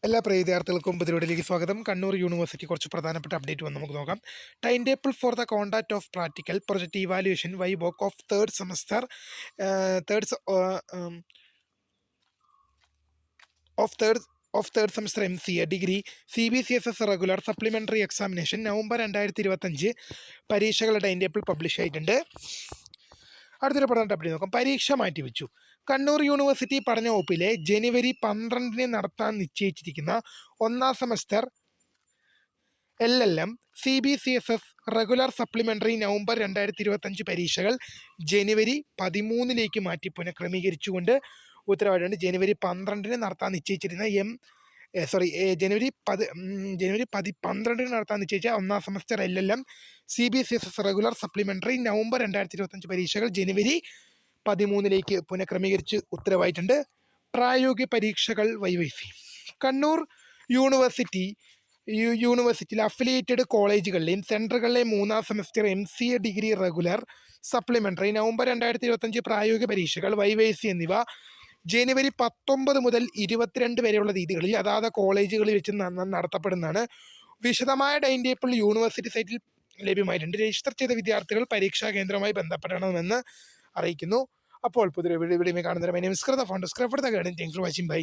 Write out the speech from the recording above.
എല്ലാ പ്രിയ വിദ്യാർത്ഥികൾക്കും പുതിയവിടിലേക്ക് സ്വാഗതം. കണ്ണൂർ യൂണിവേഴ്സിറ്റി കുറച്ച് പ്രധാനപ്പെട്ട അപ്ഡേറ്റ് വന്ന് നമുക്ക് നോക്കാം. Time table for the conduct of practical project evaluation വൈബോക്ക് of third semester third of third of third semester MCA degree CBCSS regular supplementary examination November 2025 പരീക്ഷകളുടെ ടൈം ടേബിൾ പബ്ലിഷ് ആയിട്ടുണ്ട്. അടുത്തൊരു പ്രധാന അപ്ഡേറ്റ് നോക്കാം. പരീക്ഷ മാറ്റിവെച്ചു. കണ്ണൂർ യൂണിവേഴ്സിറ്റി പഠന വകുപ്പിലെ ജനുവരി 12 നടത്താൻ നിശ്ചയിച്ചിരിക്കുന്ന ഒന്നാം semester LLM CBCSS regular supplementary November 2025 പരീക്ഷകൾ ജനുവരി 13 മാറ്റി പുനഃക്രമീകരിച്ചുകൊണ്ട് ഉത്തരവായിട്ടുണ്ട്. ജനുവരി 12 നടത്താൻ നിശ്ചയിച്ചിരുന്ന ജനുവരി 12 നടത്താൻ നിശ്ചയിച്ച ഒന്നാം semester LLM CBCSS regular supplementary November 2025 പരീക്ഷകൾ ജനുവരി 13 പുനഃക്രമീകരിച്ച് ഉത്തരവായിട്ടുണ്ട്. പ്രായോഗിക പരീക്ഷകൾ വൈവൈഫി. കണ്ണൂർ യൂണിവേഴ്സിറ്റിയിലെ അഫിലിയേറ്റഡ് കോളേജുകളിലെയും സെൻറ്ററുകളിലെയും മൂന്നാം semester MCA degree regular supplementary November 2025 പ്രായോഗിക പരീക്ഷകൾ വൈവൈസി എന്നിവ ജനുവരി 19 മുതൽ 22 വരെയുള്ള തീയതികളിൽ അതാത് കോളേജുകളിൽ വെച്ച് നടത്തപ്പെടുന്നതാണ്. വിശദമായ ടൈം ടേബിൾ യൂണിവേഴ്സിറ്റി സൈറ്റിൽ ലഭ്യമായിട്ടുണ്ട്. രജിസ്റ്റർ ചെയ്ത വിദ്യാർത്ഥികൾ പരീക്ഷാ കേന്ദ്രവുമായി ബന്ധപ്പെടണമെന്ന് അറിയിക്കുന്നു. അപ്പോൾ പുതിയ വീഡിയോ കാണുന്നവരെ my name is Kritha for the guidance. Thanks for watching. By.